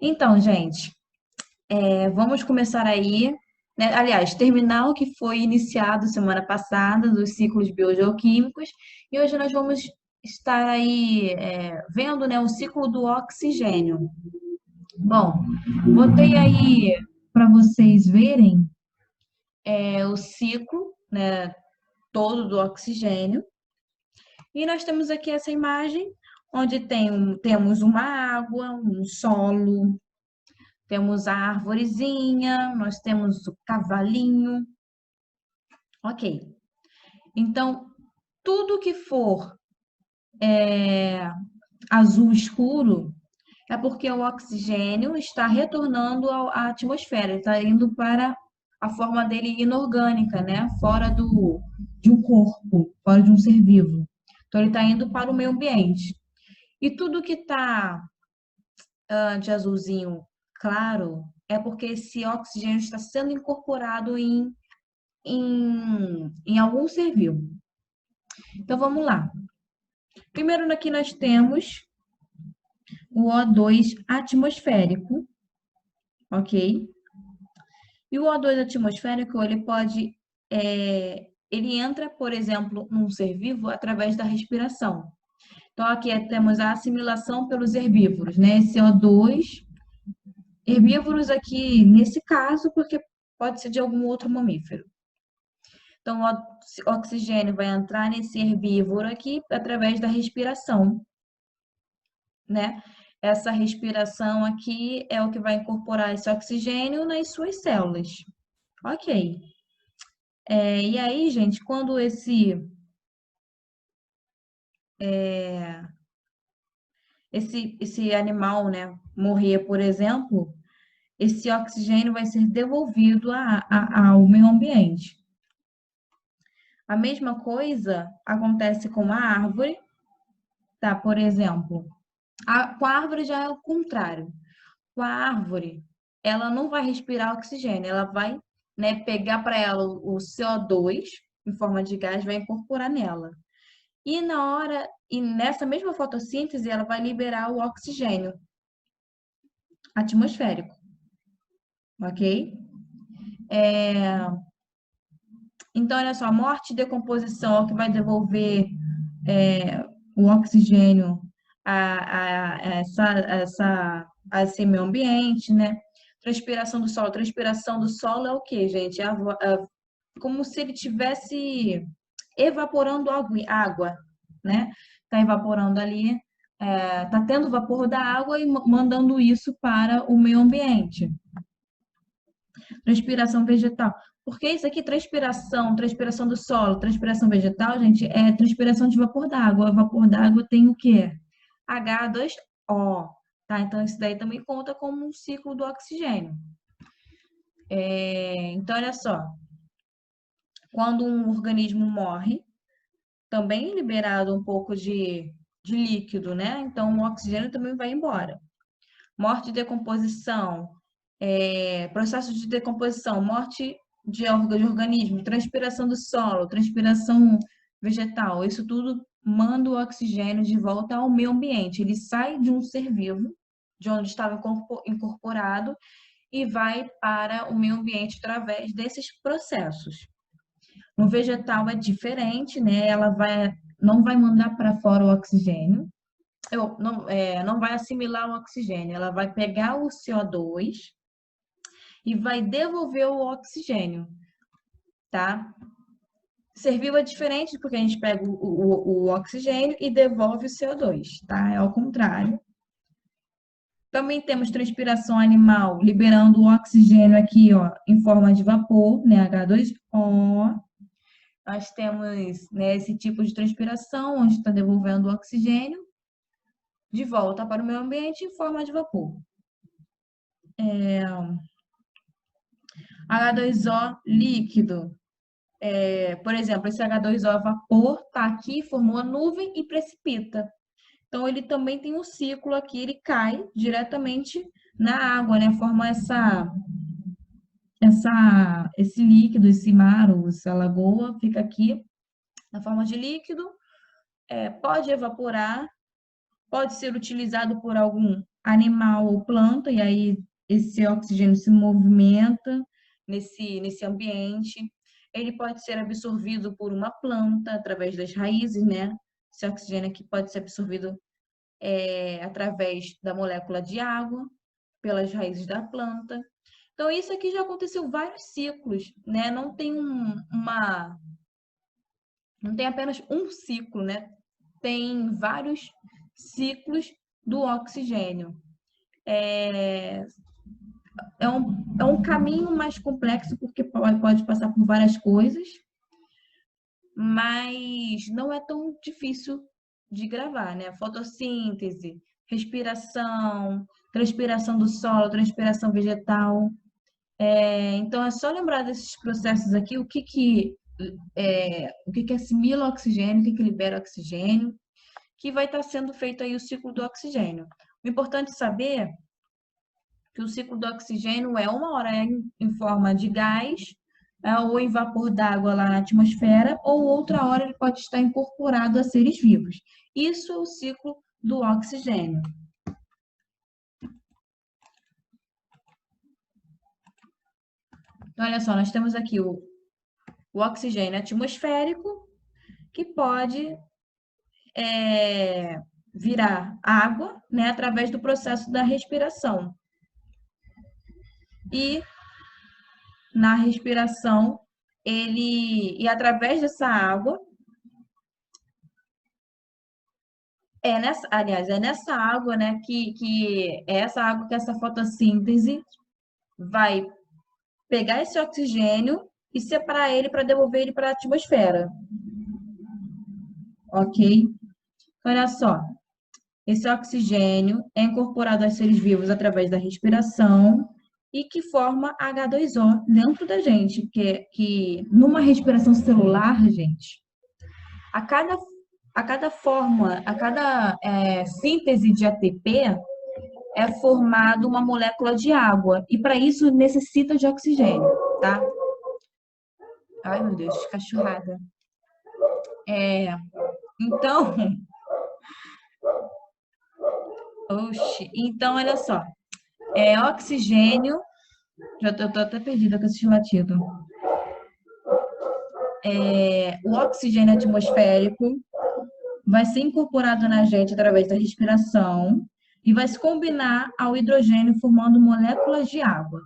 Então, gente, vamos começar aí, né? Aliás, terminar o que foi iniciado semana passada dos ciclos biogeoquímicos e hoje nós vamos estar aí vendo, né, o ciclo do oxigênio. Bom, botei aí para vocês verem o ciclo, né, todo do oxigênio e nós temos aqui essa imagem onde temos uma água, um solo. Temos a arvorezinha, nós temos o cavalinho. Ok. Então, tudo que for azul escuro é porque o oxigênio está retornando à atmosfera, está indo para a forma dele inorgânica, né? Fora de um corpo, fora de um ser vivo. Então, ele está indo para o meio ambiente. E tudo que está de azulzinho claro é porque esse oxigênio está sendo incorporado em algum ser vivo. Então vamos lá. Primeiro aqui nós temos o O2 atmosférico, ok? E o O2 atmosférico, ele entra, por exemplo, num ser vivo através da respiração. Então aqui temos a assimilação pelos herbívoros, né? Esse O2, herbívoros aqui nesse caso, porque pode ser de algum outro mamífero. Então, o oxigênio vai entrar nesse herbívoro aqui através da respiração, né? Essa respiração aqui é o que vai incorporar esse oxigênio nas suas células. Ok. E aí, gente, quando esse animal, né, morrer, por exemplo, esse oxigênio vai ser devolvido ao meio ambiente. A mesma coisa acontece com a árvore, tá? Por exemplo, com a árvore já é o contrário. Com a árvore, ela não vai respirar oxigênio, ela vai, né, pegar para ela o CO2 em forma de gás, vai incorporar nela. E nessa mesma fotossíntese, ela vai liberar o oxigênio atmosférico, ok? Então, olha só, morte e decomposição é o que vai devolver o oxigênio a esse meio ambiente, né? Transpiração do solo. Transpiração do solo é o quê, gente? Como se ele tivesse evaporando água, né? Está evaporando ali, está tendo vapor da água e mandando isso para o meio ambiente. Transpiração vegetal. Porque isso aqui, transpiração do solo, transpiração vegetal, gente, é transpiração de vapor d'água. O vapor d'água tem o quê? H2O, tá? Então, isso daí também conta como um ciclo do oxigênio. Então, olha só. Quando um organismo morre, também é liberado um pouco de líquido, né? Então, o oxigênio também vai embora. Morte e decomposição, processo de decomposição, morte de organismo, transpiração do solo, transpiração vegetal, isso tudo manda o oxigênio de volta ao meio ambiente. Ele sai de um ser vivo, de onde estava incorporado, e vai para o meio ambiente através desses processos. No vegetal é diferente, né? Não vai mandar para fora o oxigênio, não vai assimilar o oxigênio, ela vai pegar o CO2 e vai devolver o oxigênio, tá? Ser vivo é diferente porque a gente pega o oxigênio e devolve o CO2, tá? É ao contrário. Também temos transpiração animal, liberando o oxigênio aqui, ó, em forma de vapor, né? H2O. Nós temos, né, esse tipo de transpiração, onde está devolvendo o oxigênio de volta para o meio ambiente em forma de vapor. H2O líquido. Por exemplo, esse H2O vapor está aqui, formou a nuvem e precipita. Então, ele também tem um ciclo aqui, ele cai diretamente na água, né? Forma esse líquido, esse mar, ou essa lagoa, fica aqui na forma de líquido, pode evaporar, pode ser utilizado por algum animal ou planta, e aí esse oxigênio se movimenta nesse ambiente. Ele pode ser absorvido por uma planta através das raízes, né? Esse oxigênio aqui pode ser absorvido através da molécula de água, pelas raízes da planta. Então, isso aqui já aconteceu vários ciclos, né? Não tem apenas um ciclo, né? Tem vários ciclos do oxigênio. É um caminho mais complexo, porque pode passar por várias coisas, mas não é tão difícil de gravar, né? Fotossíntese, respiração, transpiração do solo, transpiração vegetal. Então, é só lembrar desses processos aqui, o que assimila oxigênio, o que libera oxigênio, que vai estar sendo feito aí o ciclo do oxigênio. O importante é saber que o ciclo do oxigênio é uma hora em forma de gás, ou em vapor d'água lá na atmosfera, ou outra hora ele pode estar incorporado a seres vivos. Isso é o ciclo do oxigênio. Então, olha só, nós temos aqui o oxigênio atmosférico, que pode virar água, né, através do processo da respiração. E na respiração, e através dessa água, é nessa água, né, que é essa água que essa fotossíntese vai pegar esse oxigênio e separar ele para devolver ele para a atmosfera. Ok? Olha só, esse oxigênio é incorporado aos seres vivos através da respiração e que forma H2O dentro da gente, que numa respiração celular, gente, a cada síntese de ATP é formado uma molécula de água e para isso necessita de oxigênio, tá? Ai, meu Deus, cachorrada. Então, oxe, então olha só, oxigênio, já tô até perdida com esse latido. O oxigênio atmosférico vai ser incorporado na gente através da respiração e vai se combinar ao hidrogênio formando moléculas de água.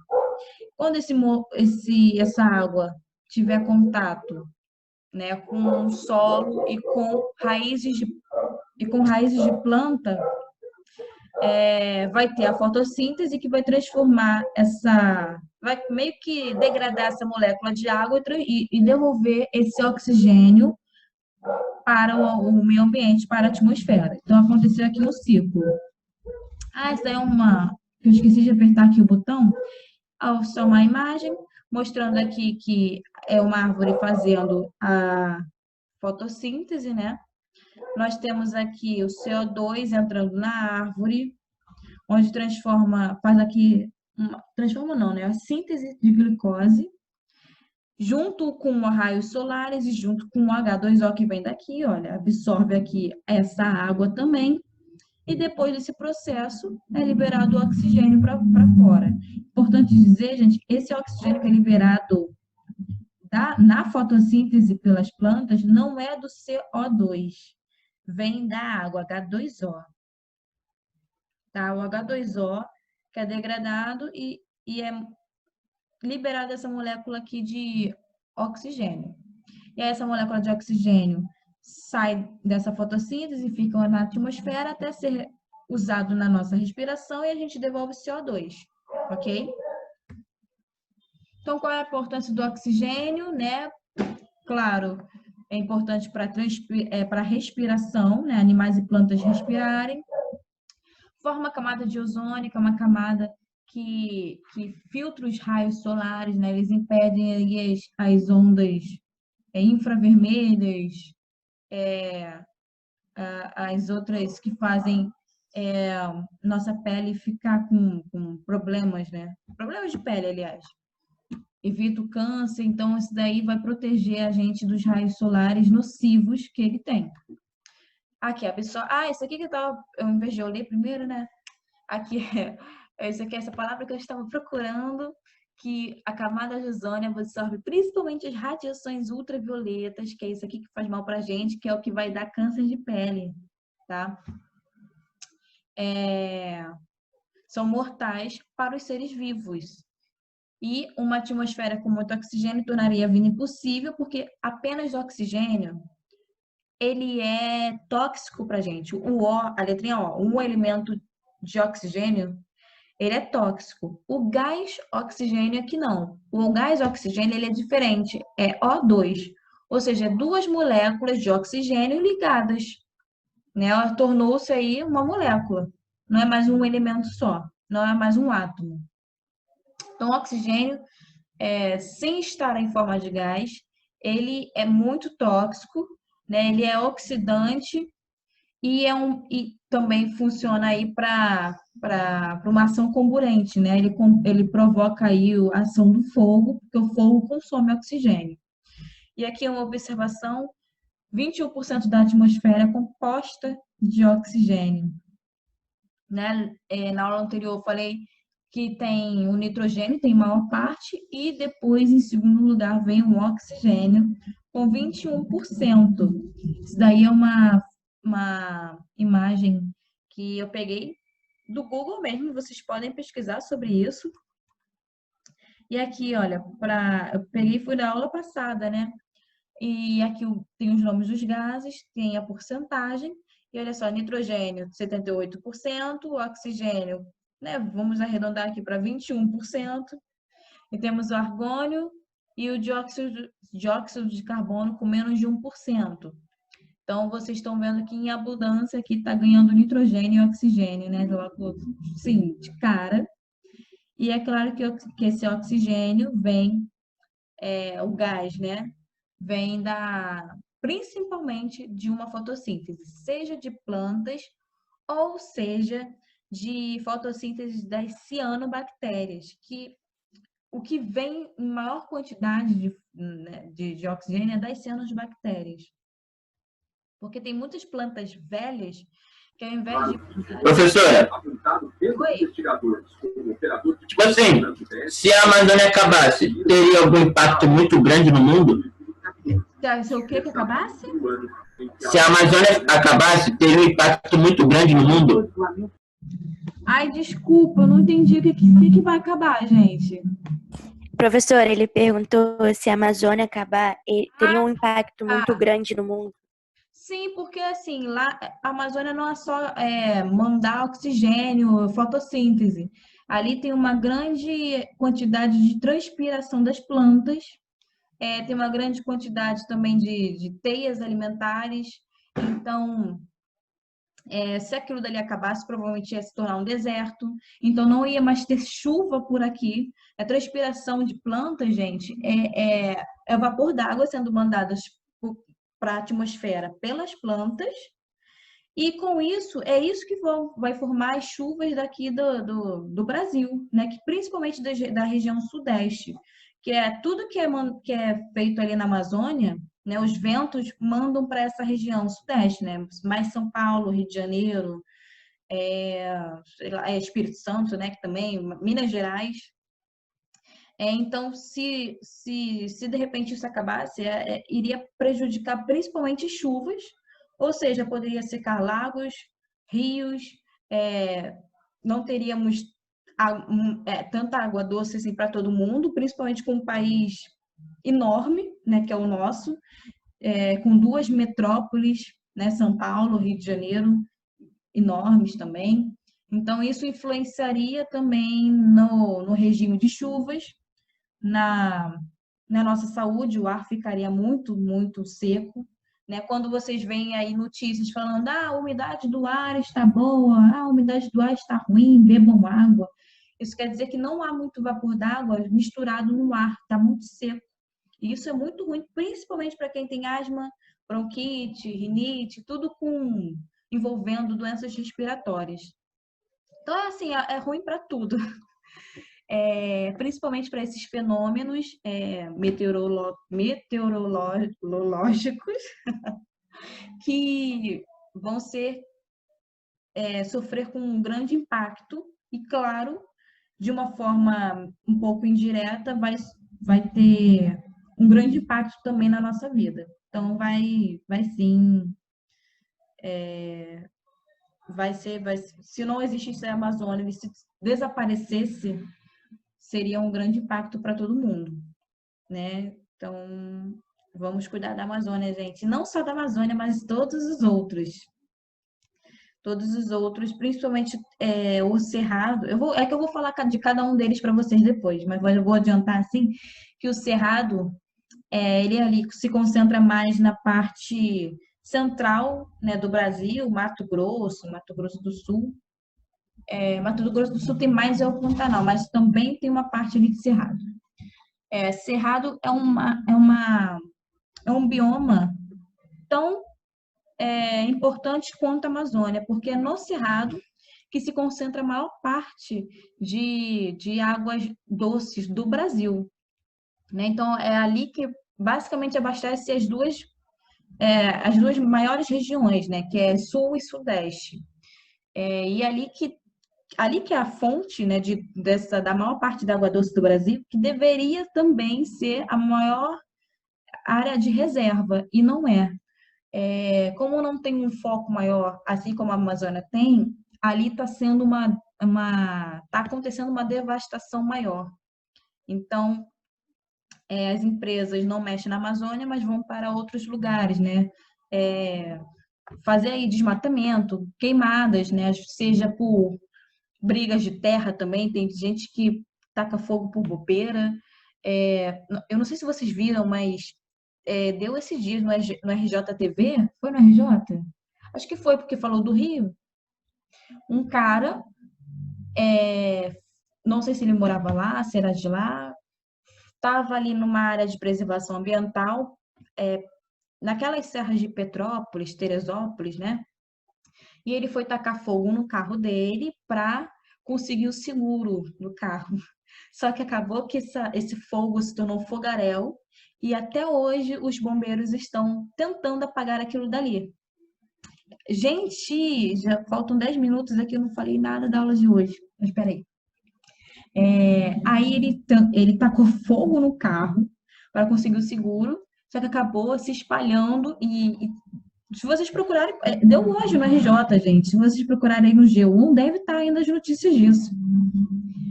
Quando essa água tiver contato, né, com o solo e com raízes de planta, vai ter a fotossíntese que vai transformar vai meio que degradar essa molécula de água e devolver esse oxigênio para o meio ambiente, para a atmosfera. Então, aconteceu aqui um ciclo. Essa é eu esqueci de apertar aqui o botão. Só uma imagem mostrando aqui que é uma árvore fazendo a fotossíntese, né? Nós temos aqui o CO2 entrando na árvore, onde transforma não, né? A síntese de glicose, junto com raios solares e junto com o H2O que vem daqui, olha, absorve aqui essa água também, e depois desse processo é liberado o oxigênio para fora. Importante dizer, gente, esse oxigênio que é liberado na fotossíntese pelas plantas não é do CO2, vem da água, H2O. Tá? O H2O que é degradado e é liberada essa molécula aqui de oxigênio. E aí essa molécula de oxigênio sai dessa fotossíntese, fica na atmosfera até ser usado na nossa respiração e a gente devolve CO2, ok? Então, qual é a importância do oxigênio, né? Claro, é importante para a respiração, né? Animais e plantas respirarem. Forma a camada de ozônio, que é uma camada que filtra os raios solares, né? Eles impedem aí as ondas infravermelhas, as outras que fazem nossa pele ficar com problemas, né? Problemas de pele, aliás. Evita o câncer, então isso daí vai proteger a gente dos raios solares nocivos que ele tem. Aqui, a pessoa... isso aqui que eu invés de eu ler primeiro, né? Aqui, essa palavra que eu estava procurando, que a camada de ozônio absorve principalmente as radiações ultravioletas, que é isso aqui que faz mal pra gente, que é o que vai dar câncer de pele, tá? São mortais para os seres vivos. E uma atmosfera com muito oxigênio tornaria a vida impossível, porque apenas o oxigênio, ele é tóxico para a gente. O O, a letrinha O, um elemento de oxigênio, ele é tóxico. O gás oxigênio aqui não. O gás oxigênio, ele é diferente, é O2. Ou seja, duas moléculas de oxigênio ligadas, né? Tornou-se aí uma molécula. Não é mais um elemento só, não é mais um átomo. Então, o oxigênio, sem estar em forma de gás, ele é muito tóxico, né? Ele é oxidante e também funciona aí para uma ação comburente, né? Ele provoca aí a ação do fogo, porque o fogo consome oxigênio. E aqui uma observação: 21% da atmosfera é composta de oxigênio, né? Na aula anterior eu falei que tem o nitrogênio, tem maior parte, e depois, em segundo lugar, vem o oxigênio, com 21%. Isso daí é uma imagem que eu peguei do Google mesmo, vocês podem pesquisar sobre isso. E aqui, olha, eu peguei fui da aula passada, né? E aqui tem os nomes dos gases, tem a porcentagem. E olha só, nitrogênio 78%, oxigênio, né? Vamos arredondar aqui para 21%. E temos o argônio e o dióxido de carbono com menos de 1%. Então, vocês estão vendo que em abundância aqui está ganhando nitrogênio e oxigênio, né? Sim, de cara. E é claro que esse oxigênio vem, o gás, né? Vem principalmente de uma fotossíntese, seja de plantas ou seja de fotossíntese das cianobactérias, que o que vem em maior quantidade né, de oxigênio é das cianobactérias. Porque tem muitas plantas velhas que ao invés de... Professora, Oi? tipo assim, se a Amazônia acabasse, teria algum impacto muito grande no mundo? Se o que acabasse? Se a Amazônia acabasse, teria um impacto muito grande no mundo? Ai, desculpa, eu não entendi o que vai acabar, gente. Professor, ele perguntou se a Amazônia acabar, teria um impacto muito grande no mundo. Sim, porque assim, lá a Amazônia não é só mandar oxigênio, fotossíntese. Ali tem uma grande quantidade de transpiração das plantas, tem uma grande quantidade também de teias alimentares. Então, se aquilo dali acabasse, provavelmente ia se tornar um deserto. Então, não ia mais ter chuva por aqui. A transpiração de plantas, gente, é vapor d'água sendo mandadas para a atmosfera pelas plantas. E com isso, é isso que vai formar as chuvas daqui do Brasil, né? Que principalmente da região sudeste, que é tudo que é feito ali na Amazônia, né? Os ventos mandam para essa região sudeste, né? Mais São Paulo, Rio de Janeiro, sei lá, Espírito Santo, né? Que também, Minas Gerais. Então, se de repente isso acabasse, iria prejudicar principalmente chuvas, ou seja, poderia secar lagos, rios, não teríamos tanta água doce assim, para todo mundo, principalmente com um país enorme, né, que é o nosso, com duas metrópoles, né, São Paulo, Rio de Janeiro, enormes também. Então, isso influenciaria também no regime de chuvas, na nossa saúde, o ar ficaria muito, muito seco, né? Quando vocês veem aí notícias falando, a umidade do ar está boa, a umidade do ar está ruim, bebam água. Isso quer dizer que não há muito vapor d'água misturado no ar, está muito seco. E isso é muito ruim, principalmente para quem tem asma, bronquite, rinite, tudo envolvendo doenças respiratórias. Então, assim, é ruim para tudo. Principalmente para esses fenômenos meteorológicos que vão ser sofrer com um grande impacto e, claro, de uma forma um pouco indireta, vai ter um grande impacto também na nossa vida. Então, vai sim, se não existisse a Amazônia, ele se desaparecesse, seria um grande impacto para todo mundo, né? Então, vamos cuidar da Amazônia, gente. Não só da Amazônia, mas todos os outros. Todos os outros, principalmente o Cerrado. É que eu vou falar de cada um deles para vocês depois, mas eu vou adiantar assim que o Cerrado, ele ali se concentra mais na parte central, né, do Brasil, Mato Grosso do Sul. Mato Grosso do Sul tem mais o Pantanal, mas também tem uma parte ali de Cerrado. Cerrado é um bioma tão importante quanto a Amazônia, porque é no Cerrado que se concentra a maior parte de águas doces do Brasil, né? Então, é ali que basicamente abastece as duas maiores regiões, né? Que é Sul e Sudeste. E ali que é a fonte, né, da maior parte da água doce do Brasil, que deveria também ser a maior área de reserva, e não é. Como não tem um foco maior, assim como a Amazônia tem, ali está sendo tá acontecendo uma devastação maior. Então, as empresas não mexem na Amazônia, mas vão para outros lugares, né? Fazer aí desmatamento, queimadas, né? Seja por brigas de terra também, tem gente que taca fogo por bobeira. Eu não sei se vocês viram, mas deu esses dias no RJTV, foi no RJ? Acho que foi, porque falou do Rio. Um cara, não sei se ele morava lá, se era de lá, estava ali numa área de preservação ambiental, naquelas serras de Petrópolis, Teresópolis, né? E ele foi tacar fogo no carro dele para conseguir o seguro do carro. Só que acabou que esse fogo se tornou fogaréu e até hoje os bombeiros estão tentando apagar aquilo dali. Gente, já faltam 10 minutos aqui, eu não falei nada da aula de hoje. Mas espera aí. Aí ele tacou fogo no carro para conseguir o seguro, só que acabou se espalhando e se vocês procurarem, deu hoje no RJ, gente. Se vocês procurarem aí no G1, deve estar ainda as notícias disso.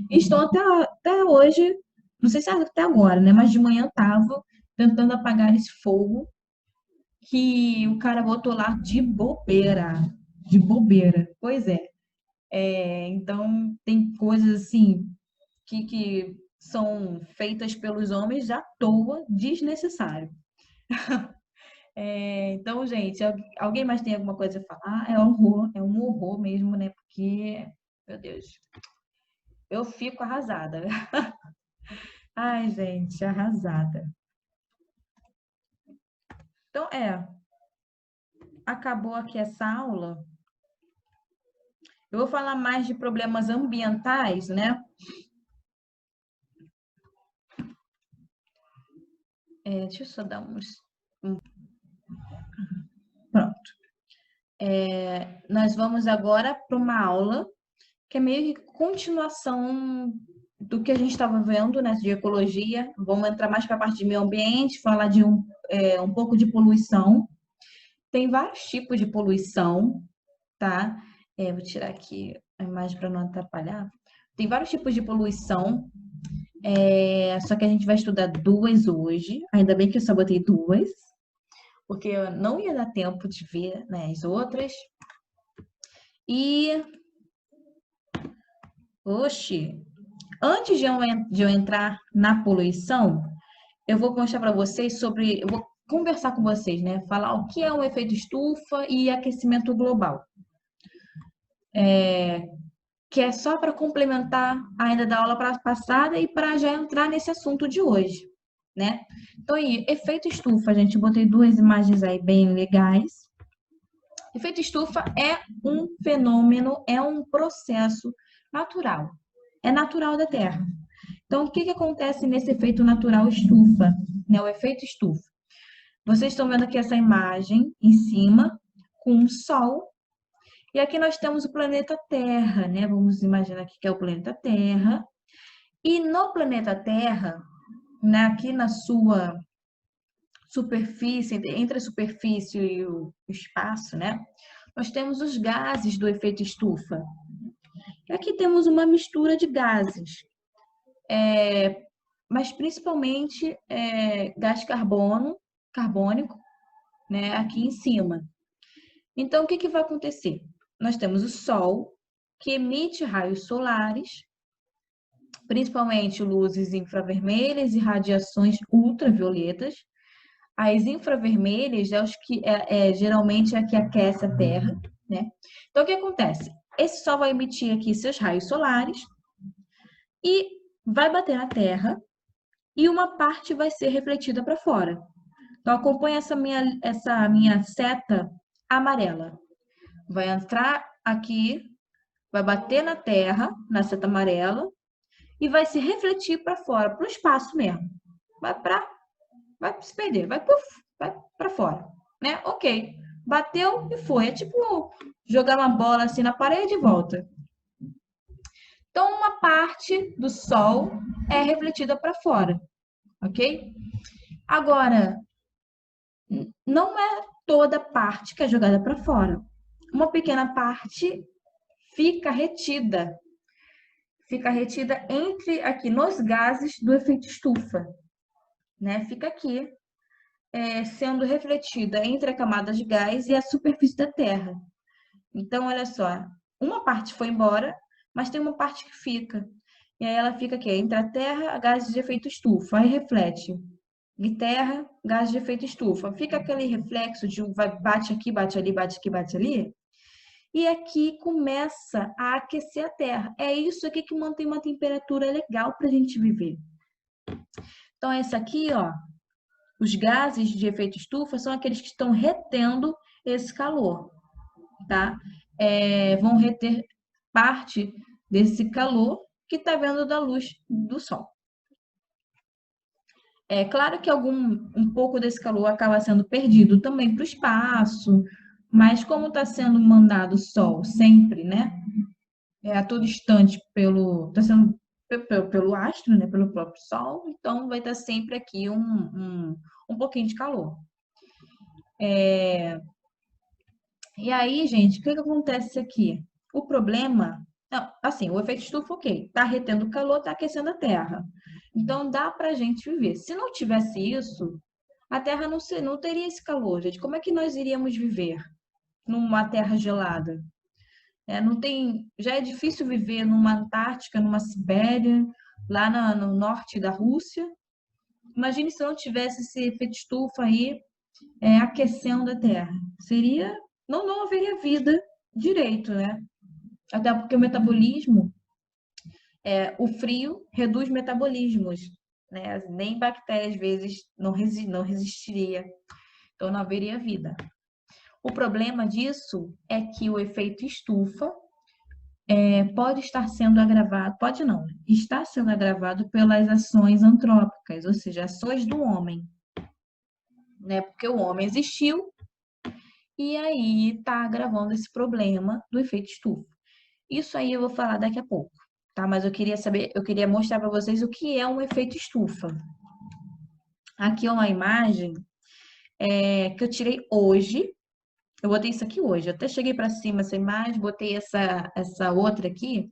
Estão até hoje, não sei se é até agora, né? Mas de manhã estavam tentando apagar esse fogo que o cara botou lá de bobeira. De bobeira. Pois é. Então, tem coisas assim que são feitas pelos homens à toa, desnecessário. Então, gente, alguém mais tem alguma coisa a falar? É um horror mesmo, né? Porque, meu Deus, eu fico arrasada. Ai, gente, arrasada. Então, acabou aqui essa aula. Eu vou falar mais de problemas ambientais, né? Deixa eu só dar Pronto. Nós vamos agora para uma aula que é meio que continuação do que a gente estava vendo, né, de ecologia. Vamos entrar mais para a parte de meio ambiente, falar de um pouco de poluição. Tem vários tipos de poluição, tá? Vou tirar aqui a imagem para não atrapalhar. Tem vários tipos de poluição, só que a gente vai estudar duas hoje. Ainda bem que eu só botei duas, porque eu não ia dar tempo de ver, né, as outras. E, antes de eu entrar na poluição, eu vou mostrar para vocês eu vou conversar com vocês, né? Falar o que é o efeito estufa e aquecimento global. Que é só para complementar ainda da aula passada e para já entrar nesse assunto de hoje, né? Então, aí, efeito estufa, gente, eu botei duas imagens aí bem legais. Efeito estufa é um fenômeno, é um processo natural. É natural da Terra. Então, o que acontece nesse efeito natural estufa, né? O efeito estufa. Vocês estão vendo aqui essa imagem em cima, com o Sol. E aqui nós temos o planeta Terra, né? Vamos imaginar aqui que é o planeta Terra. E no planeta Terra, né, aqui na sua superfície, entre a superfície e o espaço, né? Nós temos os gases do efeito estufa. E aqui temos uma mistura de gases, mas principalmente gás carbônico, né, aqui em cima. Então, o que que vai acontecer? Nós temos o Sol, que emite raios solares, principalmente luzes infravermelhas e radiações ultravioletas. As infravermelhas geralmente é a que aquece a Terra, né? Então, o que acontece? Esse Sol vai emitir aqui seus raios solares e vai bater na Terra e uma parte vai ser refletida para fora. Então, acompanha essa minha seta amarela. Vai entrar aqui, vai bater na Terra, na seta amarela, e vai se refletir para fora, para o espaço mesmo. Vai se perder, vai para fora, né? Ok, bateu e foi. É tipo jogar uma bola assim na parede e volta. Então, uma parte do Sol é refletida para fora, ok? Agora, não é toda parte que é jogada para fora. Uma pequena parte fica retida entre aqui nos gases do efeito estufa, né? Fica aqui sendo refletida entre a camada de gás e a superfície da Terra. Então, olha só, uma parte foi embora, mas tem uma parte que fica. E aí ela fica aqui, entre a Terra, gases de efeito estufa, aí reflete. E Terra, gases de efeito estufa. Fica aquele reflexo de bate aqui, bate ali, bate aqui, bate ali. E aqui começa a aquecer a Terra. É isso aqui que mantém uma temperatura legal para a gente viver. Então, essa aqui, ó, os gases de efeito estufa são aqueles que estão retendo esse calor, tá? Vão reter parte desse calor que está vindo da luz do Sol. É claro que um pouco desse calor acaba sendo perdido também para o espaço, mas como está sendo mandado o Sol sempre, né? A todo instante está sendo pelo astro, né? Pelo próprio Sol, então vai estar sempre aqui um pouquinho de calor. E aí, gente, o que acontece aqui? O problema, não, assim, o efeito estufa, ok, tá retendo calor, tá aquecendo a Terra. Então dá pra gente viver. Se não tivesse isso, a Terra não teria esse calor, gente. Como é que nós iríamos viver numa Terra gelada? Já é difícil viver numa Antártica, numa Sibéria, lá no norte da Rússia. Imagine se não tivesse esse efeito estufa aí aquecendo a Terra. Não haveria vida direito, né? Até porque o metabolismo, o frio reduz metabolismos, né? Nem bactéria às vezes não resistiria, então não haveria vida. O problema disso é que o efeito estufa pode estar sendo agravado, pode não, está sendo agravado pelas ações antrópicas, ou seja, ações do homem, né? Porque o homem existiu e aí está agravando esse problema do efeito estufa. Isso aí eu vou falar daqui a pouco, tá? Mas eu queria mostrar para vocês o que é um efeito estufa. Aqui é uma imagem que eu tirei hoje. Eu botei isso aqui hoje. Eu até cheguei para cima essa imagem, botei essa outra aqui.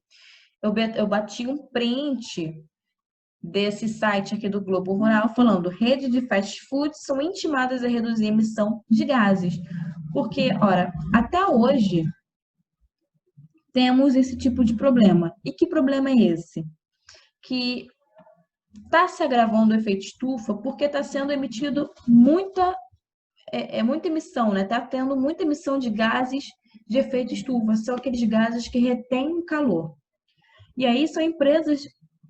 Eu bati um print desse site aqui do Globo Rural falando: redes de fast food são intimadas a reduzir a emissão de gases. Porque, ora, até hoje temos esse tipo de problema. E que problema é esse? Que está se agravando o efeito estufa porque está sendo emitido muita emissão, né? Está tendo muita emissão de gases de efeito estufa. São aqueles gases que retêm calor. E aí são empresas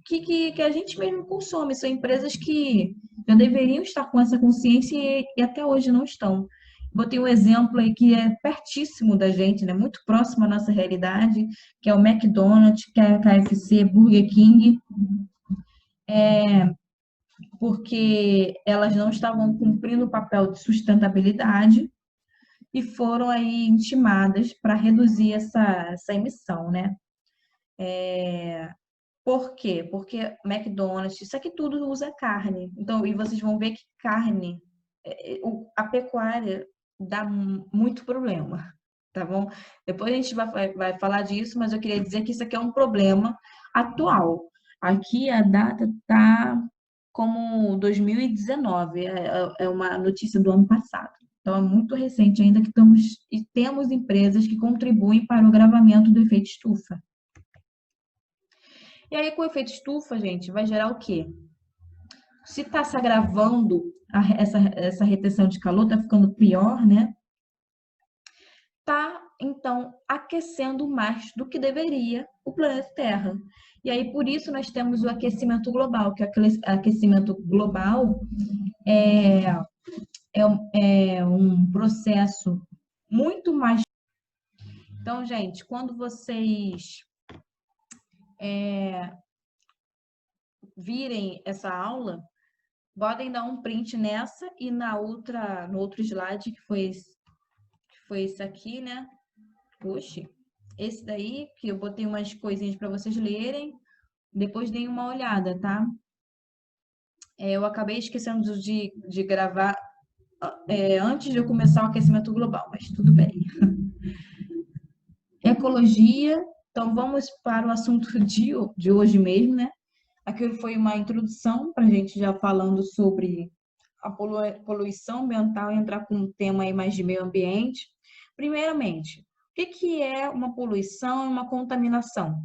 que a gente mesmo consome, são empresas que já deveriam estar com essa consciência e até hoje não estão. Botei um exemplo aí que é pertíssimo da gente, né? Muito próximo à nossa realidade, que é o McDonald's, que é a KFC, Burger King, porque elas não estavam cumprindo o papel de sustentabilidade e foram aí intimadas para reduzir essa emissão, né? Por quê? Porque McDonald's, isso aqui tudo usa carne. Então, e vocês vão ver que carne, a pecuária dá muito problema, tá bom? Depois a gente vai falar disso, mas eu queria dizer que isso aqui é um problema atual. Aqui a data tá como 2019, é uma notícia do ano passado. Então, é muito recente ainda que estamos e temos empresas que contribuem para o agravamento do efeito estufa. E aí, com o efeito estufa, gente, vai gerar o quê? Se está se agravando essa retenção de calor, está ficando pior, né? Está, então, aquecendo mais do que deveria o planeta Terra. E aí, por isso, nós temos o aquecimento global, que o aquecimento global é um processo muito mais. Então, gente, quando vocês virem essa aula, podem dar um print nessa e no outro slide, que foi esse aqui, né? Puxa, esse daí, que eu botei umas coisinhas para vocês lerem, depois deem uma olhada, tá? Eu acabei esquecendo de gravar antes de eu começar o aquecimento global, mas tudo bem. Ecologia, então vamos para o assunto de hoje mesmo, né? Aquilo foi uma introdução para a gente já falando sobre a poluição ambiental e entrar com um tema aí mais de meio ambiente. Primeiramente, o que é uma poluição e uma contaminação?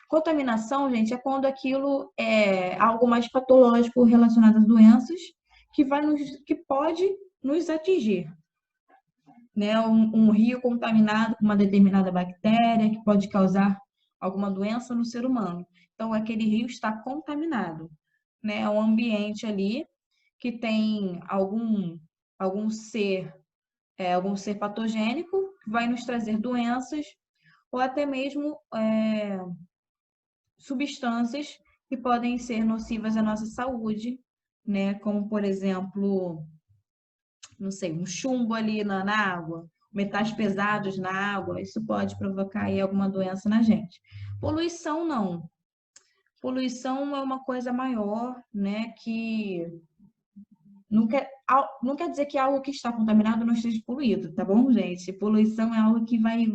Contaminação, gente, é quando aquilo é algo mais patológico relacionado às doenças que pode nos atingir. Né? Um rio contaminado com uma determinada bactéria que pode causar alguma doença no ser humano. Então, aquele rio está contaminado, né? É um ambiente ali que tem algum ser patogênico que vai nos trazer doenças ou até mesmo substâncias que podem ser nocivas à nossa saúde, né? Como, por exemplo, não sei, um chumbo ali na água, metais pesados na água, isso pode provocar aí alguma doença na gente. Poluição, não. Poluição é uma coisa maior, né, que não quer dizer que algo que está contaminado não esteja poluído, tá bom, gente? Poluição é algo que vai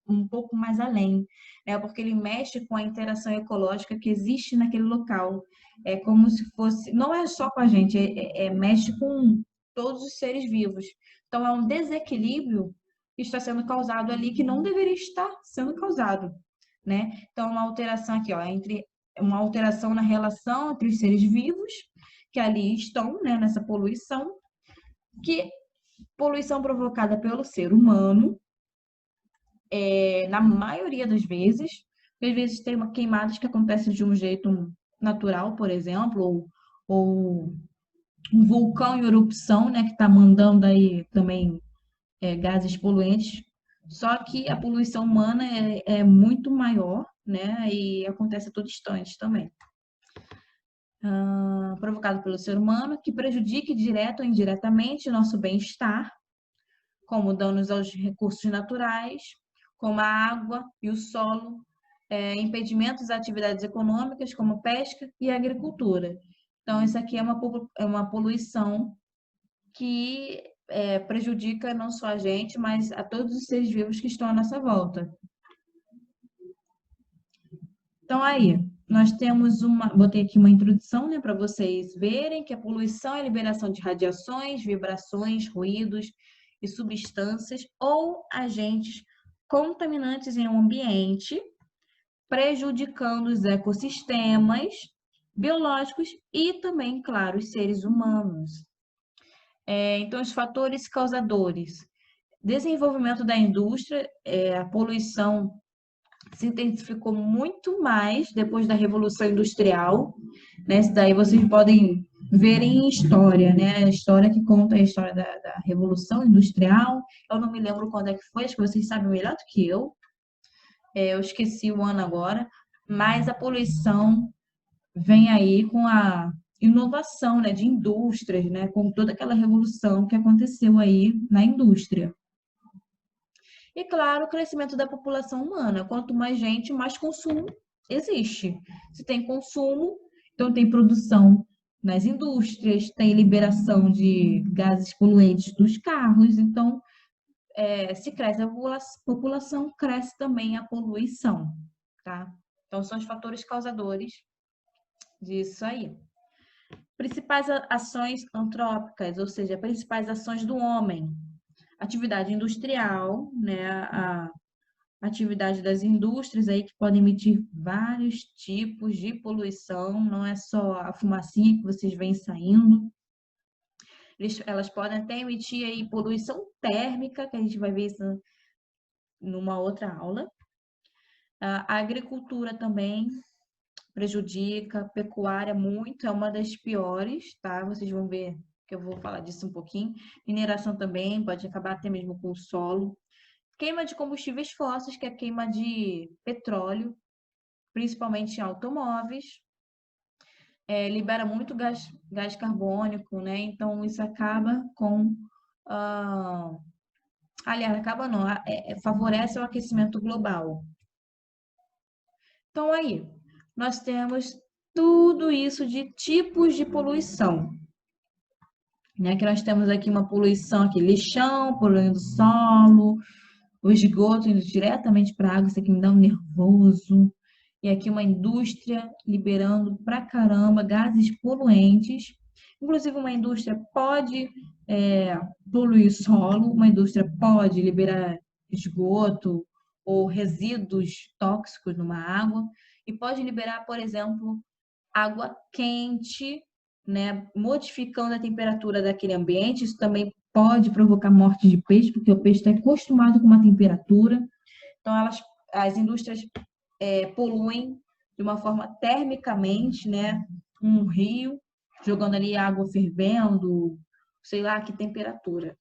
um pouco mais além, né? Porque ele mexe com a interação ecológica que existe naquele local. É como se fosse, não é só com a gente, mexe com todos os seres vivos. Então, é um desequilíbrio que está sendo causado ali que não deveria estar sendo causado, né? Então, uma alteração aqui, ó, uma alteração na relação entre os seres vivos que ali estão, né, nessa poluição, que poluição provocada pelo ser humano, na maioria das vezes, às vezes tem queimadas que acontecem de um jeito natural, por exemplo, ou um vulcão em erupção, né, que está mandando aí também gases poluentes, só que a poluição humana é muito maior, né, e acontece a todo instante também. Provocado pelo ser humano, que prejudique direto ou indiretamente nosso bem-estar, como danos aos recursos naturais, como a água e o solo, impedimentos às atividades econômicas, como pesca e agricultura. Então, isso aqui é uma poluição que prejudica não só a gente, mas a todos os seres vivos que estão à nossa volta. Então, aí, nós temos botei aqui uma introdução, né, para vocês verem que a poluição é a liberação de radiações, vibrações, ruídos e substâncias ou agentes contaminantes em um ambiente, prejudicando os ecossistemas biológicos e também, claro, os seres humanos. Então, os fatores causadores. Desenvolvimento da indústria, a poluição se intensificou muito mais depois da Revolução Industrial, né? Isso daí vocês podem ver em história, né? A história que conta a história da Revolução Industrial. Eu não me lembro quando é que foi, acho que vocês sabem melhor do que eu. Eu esqueci o ano agora, mas a poluição vem aí com a inovação, né, de indústrias, né, com toda aquela revolução que aconteceu aí na indústria. E, claro, o crescimento da população humana. Quanto mais gente, mais consumo existe. Se tem consumo, então tem produção nas indústrias, tem liberação de gases poluentes dos carros. Então, se cresce a população, cresce também a poluição, tá? Então, são os fatores causadores disso aí. Principais ações antrópicas, ou seja, principais ações do homem. Atividade industrial, né? A atividade das indústrias aí que podem emitir vários tipos de poluição, não é só a fumacinha que vocês veem saindo. Elas podem até emitir aí poluição térmica, que a gente vai ver isso numa outra aula. A agricultura também prejudica, a pecuária muito, é uma das piores, tá? Vocês vão ver que eu vou falar disso um pouquinho. Mineração também pode acabar até mesmo com o solo. Queima de combustíveis fósseis, que é a queima de petróleo, principalmente em automóveis. Libera muito gás carbônico, né? Então, isso acaba com... aliás, acaba não, favorece o aquecimento global. Então, aí, nós temos tudo isso de tipos de poluição. Né? Que nós temos aqui uma poluição, aqui, lixão, poluindo o solo, o esgoto indo diretamente para a água, isso aqui me dá um nervoso. E aqui uma indústria liberando pra caramba gases poluentes. Inclusive, uma indústria pode poluir solo, uma indústria pode liberar esgoto ou resíduos tóxicos numa água e pode liberar, por exemplo, água quente, né, modificando a temperatura daquele ambiente. Isso também pode provocar morte de peixe, porque o peixe está acostumado com uma temperatura. Então, as indústrias poluem de uma forma termicamente, né, um rio, jogando ali água fervendo, sei lá que temperatura.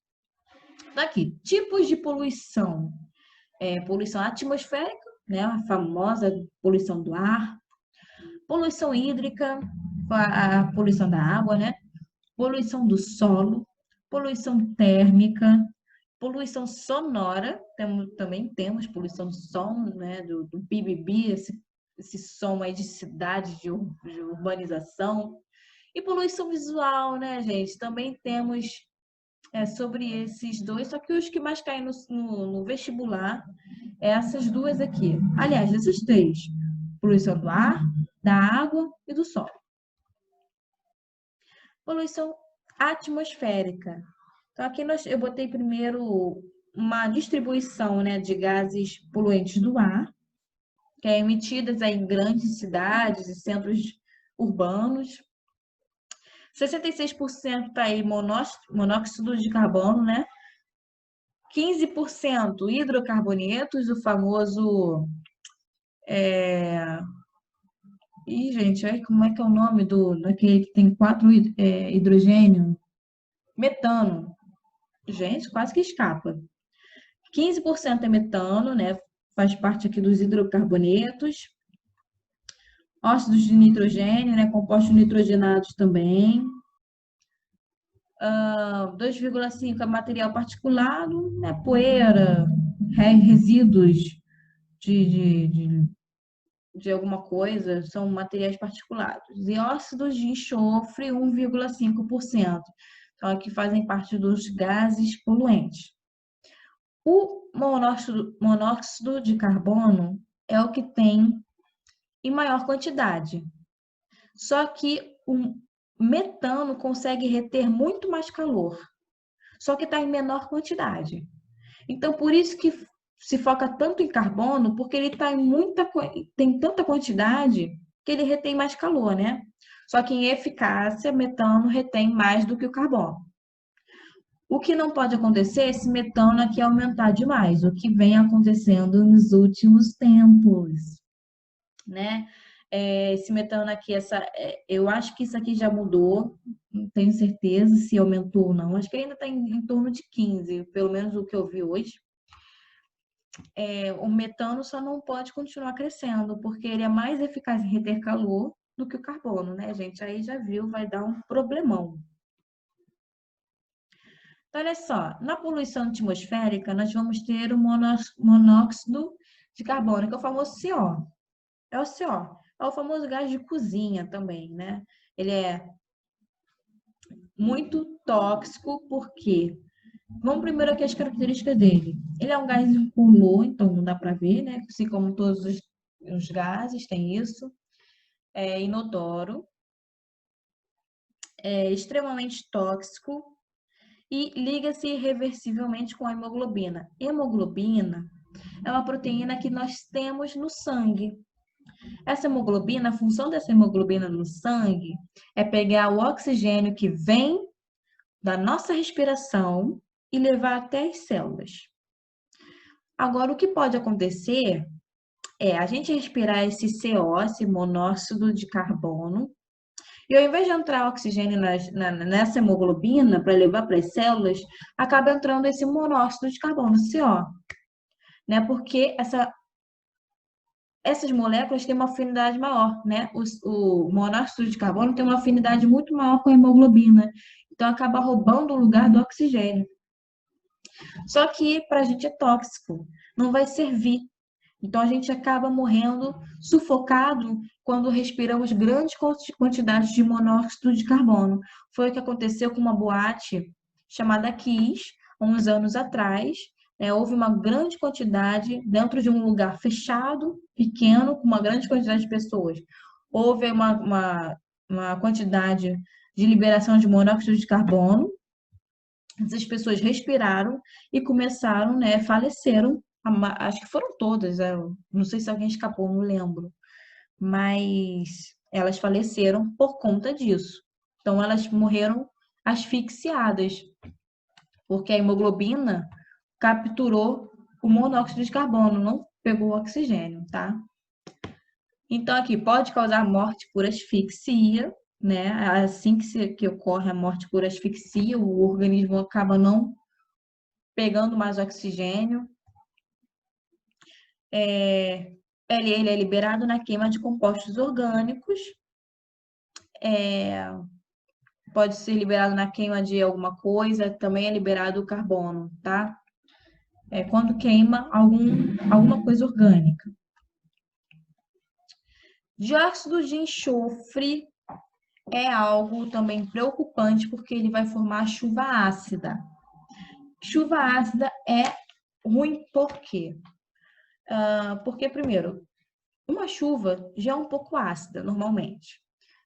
Daqui, tipos de poluição. Poluição atmosférica, né, a famosa poluição do ar. Poluição hídrica, a poluição da água, né? Poluição do solo, poluição térmica, poluição sonora, também temos poluição do som, né? Do BBB, esse som aí de cidade, de urbanização. E poluição visual, né, gente? Também temos sobre esses dois, só que os que mais caem no vestibular é essas duas aqui. Aliás, essas três: poluição do ar, da água e do solo. Poluição atmosférica. Então, aqui eu botei primeiro uma distribuição, né, de gases poluentes do ar, que é emitidas aí em grandes cidades e centros urbanos. 66% está aí monóxido de carbono, né? 15% hidrocarbonetos, o famoso... Ih, gente, olha como é que é o nome daquele que tem 4 hidrogênio? Metano. Gente, quase que escapa. 15% é metano, né? Faz parte aqui dos hidrocarbonetos. Óxidos de nitrogênio, né? Compostos nitrogenados também. 2,5% é material particulado, né? Poeira, resíduos de alguma coisa, são materiais particulados. E óxidos de enxofre, 1,5%. Então, aqui fazem parte dos gases poluentes. O monóxido de carbono é o que tem em maior quantidade. Só que o metano consegue reter muito mais calor. Só que está em menor quantidade. Então, por isso que se foca tanto em carbono, porque ele tem tanta quantidade que ele retém mais calor, né? Só que em eficácia, metano retém mais do que o carbono. O que não pode acontecer é esse metano aqui aumentar demais, o que vem acontecendo nos últimos tempos, né? Esse metano aqui, eu acho que isso aqui já mudou, não tenho certeza se aumentou ou não. Acho que ainda está em torno de 15, pelo menos o que eu vi hoje. O metano só não pode continuar crescendo, porque ele é mais eficaz em reter calor do que o carbono, né, gente? Aí já viu, vai dar um problemão. Então, olha só, na poluição atmosférica, nós vamos ter o monóxido de carbono, que é o famoso CO. É o CO. É o famoso gás de cozinha também, né? Ele é muito tóxico, porque vamos primeiro aqui as características dele. Ele é um gás incolor, então não dá para ver, né? Assim como todos os gases tem isso. É inodoro, é extremamente tóxico e liga-se irreversivelmente com a hemoglobina. Hemoglobina é uma proteína que nós temos no sangue. Essa hemoglobina, a função dessa hemoglobina no sangue é pegar o oxigênio que vem da nossa respiração e levar até as células. Agora, o que pode acontecer é a gente respirar esse CO, esse monóxido de carbono, e ao invés de entrar oxigênio nessa hemoglobina para levar para as células, acaba entrando esse monóxido de carbono, CO, né? Porque essas moléculas têm uma afinidade maior, né? O monóxido de carbono tem uma afinidade muito maior com a hemoglobina, então acaba roubando o lugar do oxigênio. Só que para a gente é tóxico, não vai servir. Então a gente acaba morrendo sufocado quando respiramos grandes quantidades de monóxido de carbono. Foi o que aconteceu com uma boate chamada Kiss, há uns anos atrás. Houve uma grande quantidade dentro de um lugar fechado, pequeno, com uma grande quantidade de pessoas. Houve uma quantidade de liberação de monóxido de carbono. Essas pessoas respiraram e começaram, né, faleceram. Acho que foram todas, não sei se alguém escapou, não lembro. Mas elas faleceram por conta disso. Então, elas morreram asfixiadas, porque a hemoglobina capturou o monóxido de carbono, não pegou o oxigênio, tá? Então, aqui, pode causar morte por asfixia, né? Assim que ocorre a morte por asfixia, o organismo acaba não pegando mais oxigênio. Ele é liberado na queima de compostos orgânicos. Pode ser liberado na queima de alguma coisa, também é liberado o carbono, tá? Quando queima alguma coisa orgânica. Dióxido de enxofre é algo também preocupante, porque ele vai formar chuva ácida. Chuva ácida é ruim por quê? Porque, primeiro, uma chuva já é um pouco ácida, normalmente.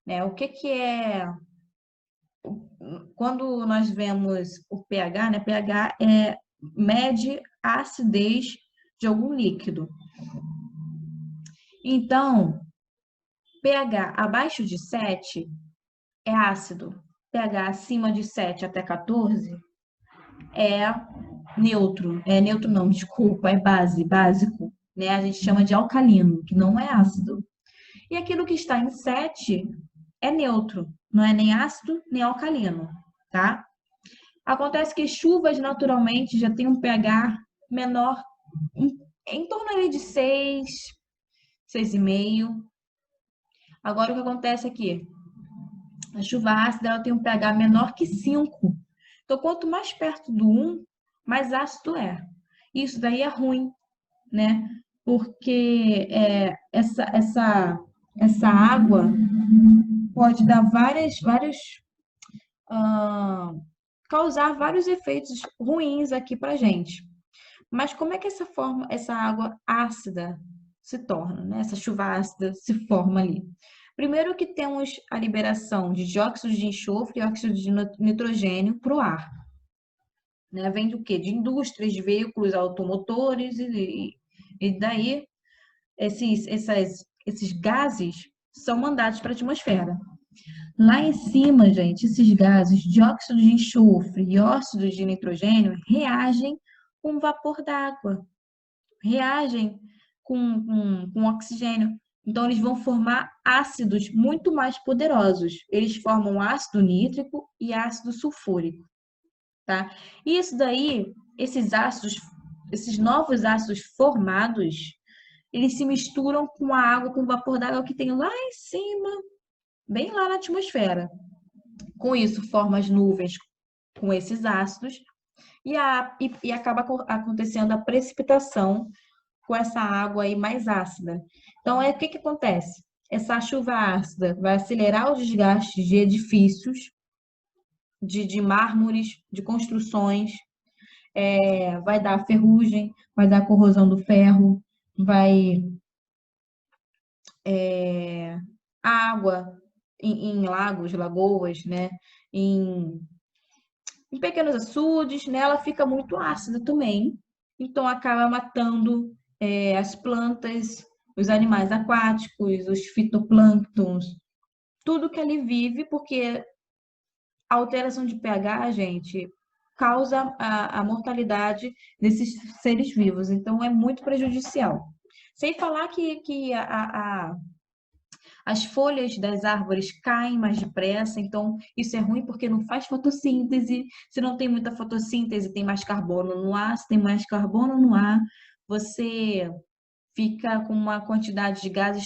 Né? O que é... Quando nós vemos o pH, né? pH mede a acidez de algum líquido. Então, pH abaixo de 7 é ácido. pH acima de 7 até 14 é neutro. Neutro não, desculpa, é básico. Né? A gente chama de alcalino, que não é ácido. E aquilo que está em 7 é neutro, não é nem ácido nem alcalino, tá? Acontece que chuvas naturalmente já tem um pH menor, em torno ali de 6, 6,5. Agora o que acontece aqui? A chuva ácida ela tem um pH menor que 5. Então, quanto mais perto do 1, mais ácido é. Isso daí é ruim, né? Porque essa água pode dar causar vários efeitos ruins aqui pra gente. Mas como é que essa água ácida se torna, né? Essa chuva ácida se forma ali? Primeiro que temos a liberação de dióxido de enxofre e óxido de nitrogênio para o ar. Né? Vem do quê? De indústrias, de veículos automotores e daí esses gases são mandados para a atmosfera. Lá em cima, gente, esses gases, dióxido de enxofre e óxido de nitrogênio, reagem com o vapor d'água, reagem com oxigênio. Então, eles vão formar ácidos muito mais poderosos. Eles formam ácido nítrico e ácido sulfúrico, tá? E isso daí, esses novos ácidos formados, eles se misturam com a água, com o vapor d'água que tem lá em cima, bem lá na atmosfera. Com isso, formam as nuvens com esses ácidos, e acaba acontecendo a precipitação com essa água aí mais ácida. Então, o que acontece? Essa chuva ácida vai acelerar o desgaste de edifícios, de mármores, de construções, vai dar ferrugem, vai dar corrosão do ferro, vai a água em lagos, lagoas, né? Em pequenos açudes, né? Ela fica muito ácida também. Então acaba matando as plantas, os animais aquáticos, os fitoplânctons, tudo que ali vive, porque a alteração de pH, gente, causa a mortalidade desses seres vivos. Então é muito prejudicial. Sem falar que as folhas das árvores caem mais depressa, então isso é ruim porque não faz fotossíntese. Se não tem muita fotossíntese, tem mais carbono no ar. Se tem mais carbono no ar, você fica com uma quantidade de gases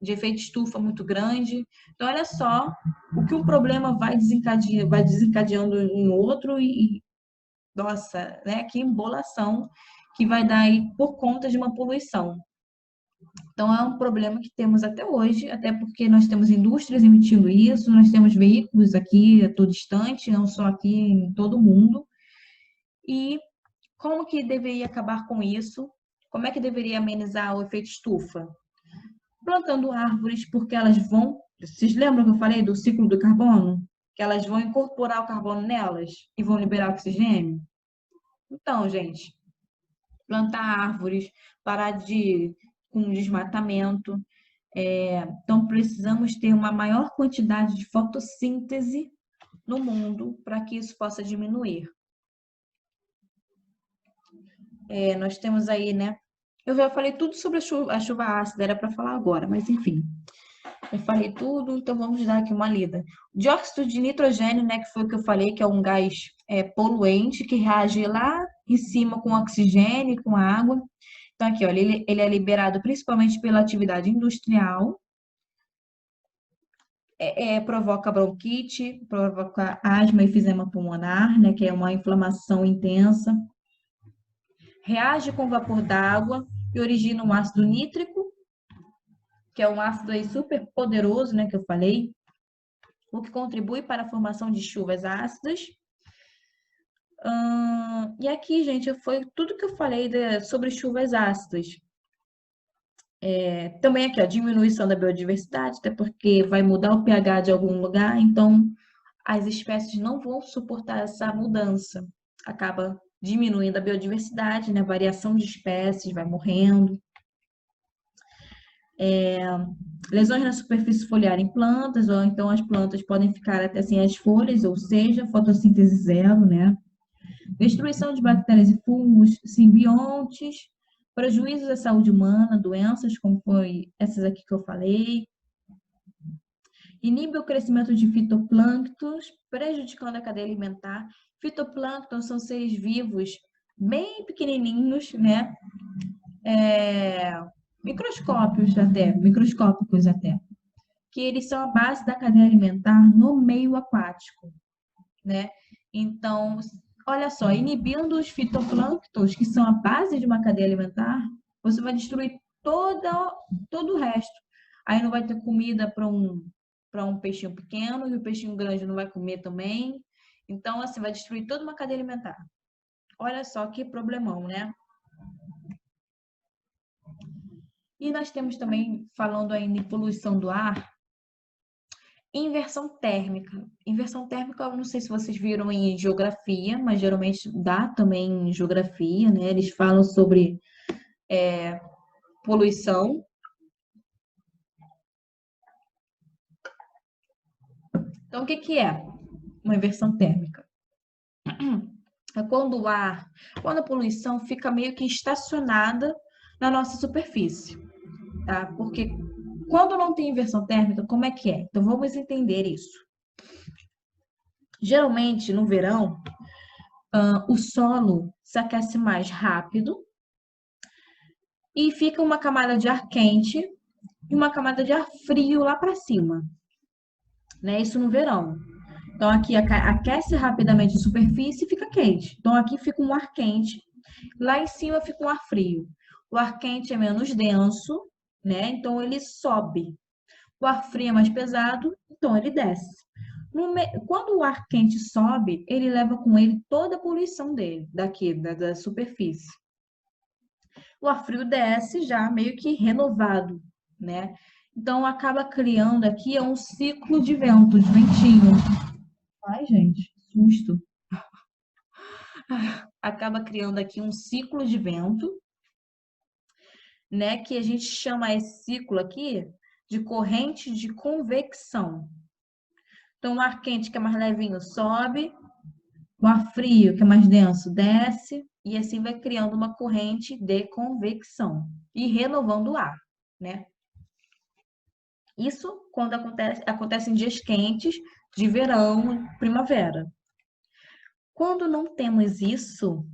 de efeito estufa muito grande. Então, olha só o que um problema vai desencadeando em outro nossa, né? Que embolação que vai dar aí por conta de uma poluição. Então, é um problema que temos até hoje, até porque nós temos indústrias emitindo isso, nós temos veículos aqui a todo instante, não só aqui, em todo o mundo. E como que deveria acabar com isso? Como é que deveria amenizar o efeito estufa? Plantando árvores, porque elas vão... Vocês lembram que eu falei do ciclo do carbono? Que elas vão incorporar o carbono nelas e vão liberar oxigênio? Então, gente, plantar árvores, parar com desmatamento. Então, precisamos ter uma maior quantidade de fotossíntese no mundo para que isso possa diminuir. Nós temos aí, né? Eu já falei tudo sobre a chuva ácida, era para falar agora, mas enfim. Eu falei tudo, então vamos dar aqui uma lida. Dióxido de nitrogênio, né, que foi o que eu falei, que é um gás poluente que reage lá em cima com oxigênio e com água. Então, aqui, olha, ele é liberado principalmente pela atividade industrial. Provoca bronquite, provoca asma e enfisema pulmonar, né, que é uma inflamação intensa. Reage com vapor d'água e origina um ácido nítrico, que é um ácido aí super poderoso, né, que eu falei, o que contribui para a formação de chuvas ácidas. E aqui, gente, foi tudo que eu falei sobre chuvas ácidas. Também aqui, ó, diminuição da biodiversidade, até porque vai mudar o pH de algum lugar, então as espécies não vão suportar essa mudança. Acaba diminuindo a biodiversidade, né? A variação de espécies vai morrendo. Lesões na superfície foliar em plantas, ou então as plantas podem ficar até sem as folhas, ou seja, fotossíntese zero, né? Destruição de bactérias e fungos, simbiontes, prejuízos à saúde humana, doenças, como foi essas aqui que eu falei. Inibe o crescimento de fitoplânctons, prejudicando a cadeia alimentar. Fitoplânctons são seres vivos bem pequenininhos, né? Microscópicos até, que eles são a base da cadeia alimentar no meio aquático, né? Então, olha só, inibindo os fitoplânctons, que são a base de uma cadeia alimentar, você vai destruir todo o resto. Aí não vai ter comida para um peixinho pequeno, e o peixinho grande não vai comer também. Então, assim, vai destruir toda uma cadeia alimentar. Olha só que problemão, né? E nós temos também, falando ainda em poluição do ar, inversão térmica. Inversão térmica, eu não sei se vocês viram em geografia, mas geralmente dá também em geografia, né? Eles falam sobre poluição. Então, o que é uma inversão térmica? É quando a poluição fica meio que estacionada na nossa superfície, tá? Porque quando não tem inversão térmica, como é que é? Então, vamos entender isso. Geralmente, no verão, o solo se aquece mais rápido e fica uma camada de ar quente e uma camada de ar frio lá para cima, né? Isso no verão. Então, aqui aquece rapidamente a superfície e fica quente. Então, aqui fica um ar quente, lá em cima fica um ar frio. O ar quente é menos denso, né? Então, ele sobe. O ar frio é mais pesado, então ele desce. Quando o ar quente sobe, ele leva com ele toda a poluição dele, daqui, da superfície. O ar frio desce já meio que renovado, né? Então acaba criando aqui um ciclo de vento, de ventinho. Ai, gente, susto. Acaba criando aqui um ciclo de vento, né? Que a gente chama esse ciclo aqui de corrente de convecção. Então, o ar quente, que é mais levinho, sobe, o ar frio, que é mais denso, desce, e assim vai criando uma corrente de convecção e renovando o ar, né? Isso quando acontece em dias quentes, de verão, primavera. Quando não temos isso,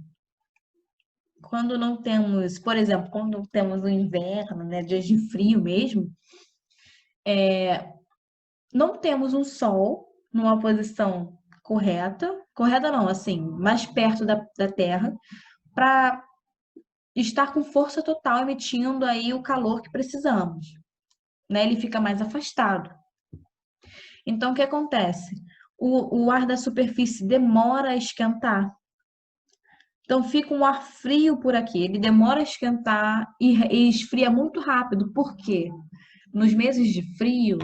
quando não temos, por exemplo, quando temos o inverno, né, dias de frio mesmo, não temos um sol numa posição correta, correta não, assim, mais perto da Terra, para estar com força total emitindo aí o calor que precisamos, né? Ele fica mais afastado. Então, o que acontece? O ar da superfície demora a esquentar. Então, fica um ar frio por aqui. Ele demora a esquentar e esfria muito rápido. Por quê? Nos meses de frio,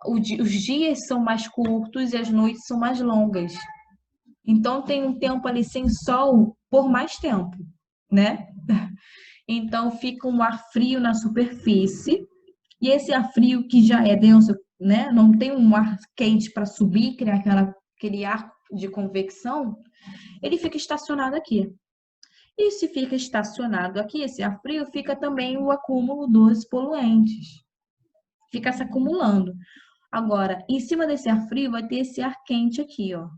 os dias são mais curtos e as noites são mais longas. Então, tem um tempo ali sem sol por mais tempo, né? Então, fica um ar frio na superfície. E esse ar frio que já é denso, né? Não tem um ar quente para subir, criar aquele ar de convecção, ele fica estacionado aqui. E se fica estacionado aqui, esse ar frio, fica também o acúmulo dos poluentes. Fica se acumulando. Agora, em cima desse ar frio vai ter esse ar quente aqui, ó.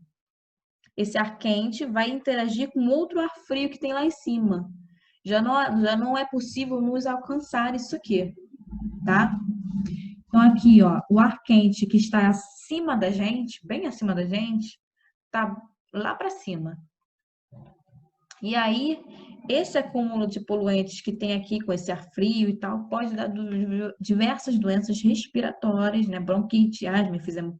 Esse ar quente vai interagir com outro ar frio que tem lá em cima. Já não é possível nos alcançar isso aqui, tá? Então, aqui, ó, o ar quente que está acima da gente, bem acima da gente, tá lá para cima. E aí, esse acúmulo de poluentes que tem aqui com esse ar frio e tal, pode dar diversas doenças respiratórias, né? Bronquite, asma, enfisema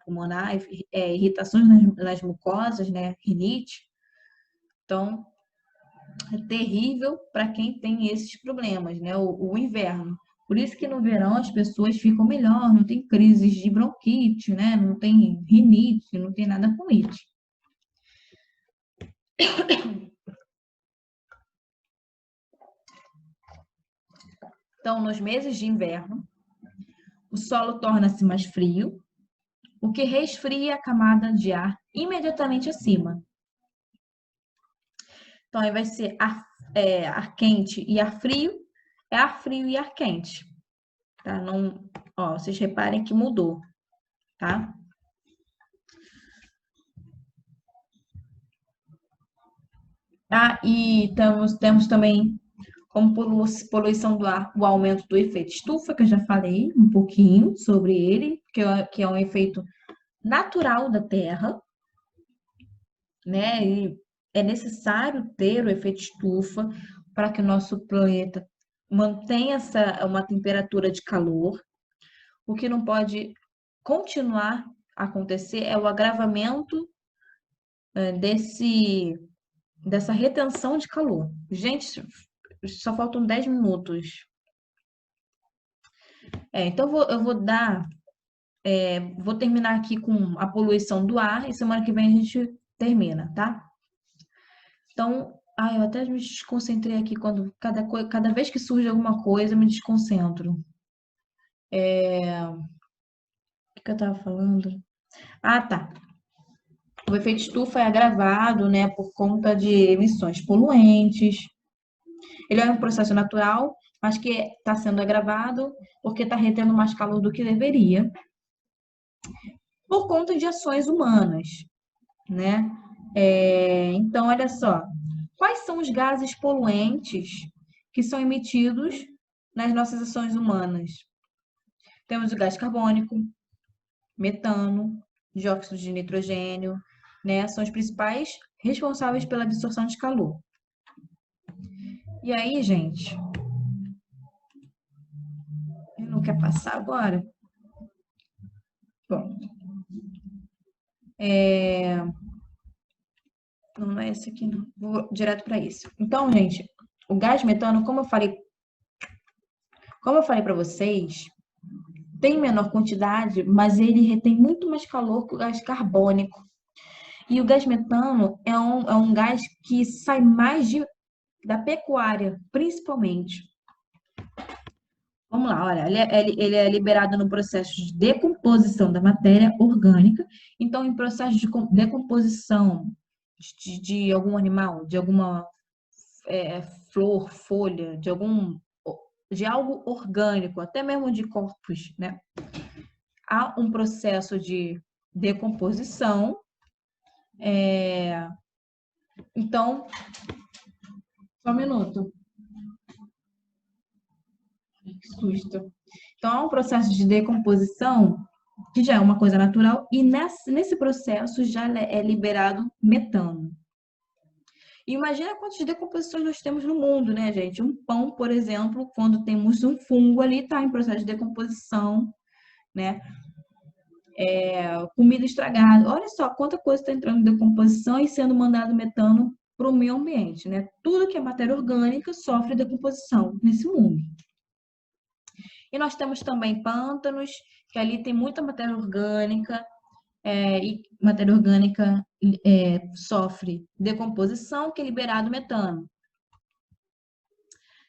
pulmonar, irritações nas mucosas, né? Rinite. Então, é terrível para quem tem esses problemas, né? O inverno. Por isso que no verão as pessoas ficam melhor, não tem crises de bronquite, né? Não tem rinite, não tem nada com it. Então, nos meses de inverno, o solo torna-se mais frio, o que resfria a camada de ar imediatamente acima. Então, aí vai ser ar quente e ar frio, é ar frio e ar quente. Tá? Não, ó, vocês reparem que mudou, tá? E temos também como poluição do ar, o aumento do efeito estufa, que eu já falei um pouquinho sobre ele, que é um efeito natural da Terra, né? E é necessário ter o efeito estufa para que o nosso planeta mantenha uma temperatura de calor. O que não pode continuar a acontecer é o agravamento dessa retenção de calor. Gente, só faltam 10 minutos. Então, eu vou terminar aqui com a poluição do ar e semana que vem a gente termina, tá? Então, eu até me desconcentrei aqui quando cada vez que surge alguma coisa, eu me desconcentro. O que eu tava falando? Tá. O efeito estufa é agravado, né, por conta de emissões poluentes. Ele é um processo natural, mas que está sendo agravado porque está retendo mais calor do que deveria, por conta de ações humanas, né? Então, olha só, quais são os gases poluentes que são emitidos nas nossas ações humanas? Temos o gás carbônico, metano, dióxido de nitrogênio, né? São os principais responsáveis pela absorção de calor. E aí, gente, não quer passar agora? Bom, não é esse aqui, não. Vou direto para esse. Então, gente, o gás metano, como eu falei para vocês, tem menor quantidade, mas ele retém muito mais calor que o gás carbônico. E o gás metano é um gás que sai mais da pecuária, principalmente. Vamos lá, olha, ele é liberado no processo de decomposição da matéria orgânica. Então, em processo de decomposição de algum animal, de alguma flor, folha, de algo orgânico, até mesmo de corpos, né? Há um processo de decomposição. Então, só um minuto. Que susto. Então, há um processo de decomposição que já é uma coisa natural e nesse processo já é liberado metano. E imagina quantas decomposições nós temos no mundo, né, gente? Um pão, por exemplo, quando temos um fungo ali, está em processo de decomposição, né? Comida estragada. Olha só quanta coisa está entrando em decomposição e sendo mandado metano para o meio ambiente, né? Tudo que é matéria orgânica sofre decomposição nesse mundo. E nós temos também pântanos, que ali tem muita matéria orgânica, e matéria orgânica sofre decomposição, que é liberado metano.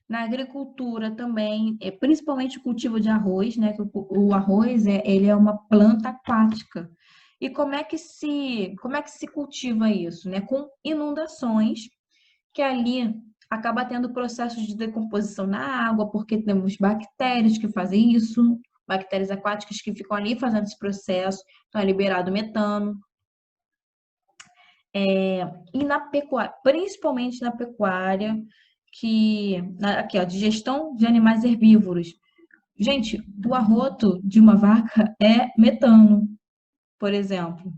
Na agricultura também, principalmente o cultivo de arroz, né? Que o arroz ele é uma planta aquática. E como é que se cultiva isso, né? Com inundações, que ali acaba tendo processos de decomposição na água, porque temos bactérias que fazem isso, bactérias aquáticas que ficam ali fazendo esse processo, então é liberado metano. E na pecuária, principalmente na pecuária, aqui, ó, digestão de animais herbívoros. Gente, o arroto de uma vaca é metano, por exemplo.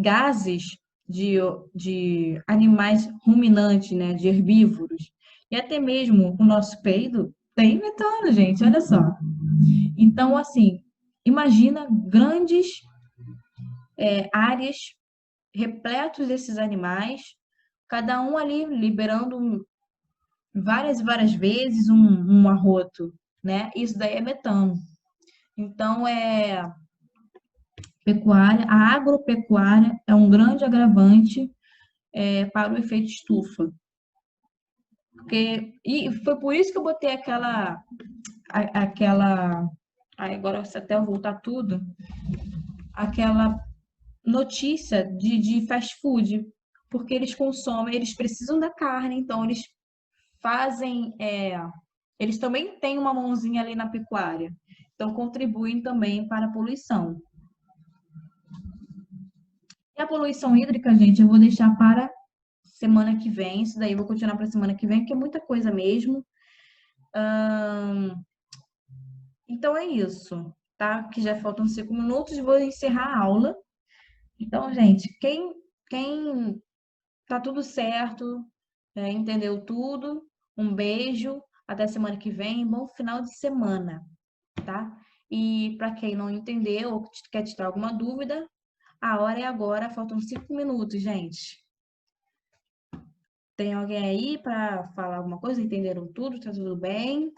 Gases de animais ruminantes, né, de herbívoros. E até mesmo o nosso peido tem metano, gente, olha só. Então, assim, imagina grandes áreas repletos desses animais, cada um ali liberando várias e várias vezes um arroto, né? Isso daí é metano. Então, a agropecuária é um grande agravante para o efeito estufa. E foi por isso que eu botei aquela agora se até eu voltar tudo, aquela notícia de fast food, porque eles consomem, eles precisam da carne, então eles fazem, eles também têm uma mãozinha ali na pecuária, então contribuem também para a poluição. E a poluição hídrica, gente, eu vou deixar para semana que vem, isso daí eu vou continuar para semana que vem, porque é muita coisa mesmo. Então é isso, tá? Que já faltam 5 minutos, vou encerrar a aula. Então, gente, quem tá tudo certo, entendeu tudo, um beijo, até semana que vem, bom final de semana, tá? E para quem não entendeu ou quer tirar alguma dúvida, a hora é agora, faltam 5 minutos, gente. Tem alguém aí para falar alguma coisa? Entenderam tudo? Tá tudo bem?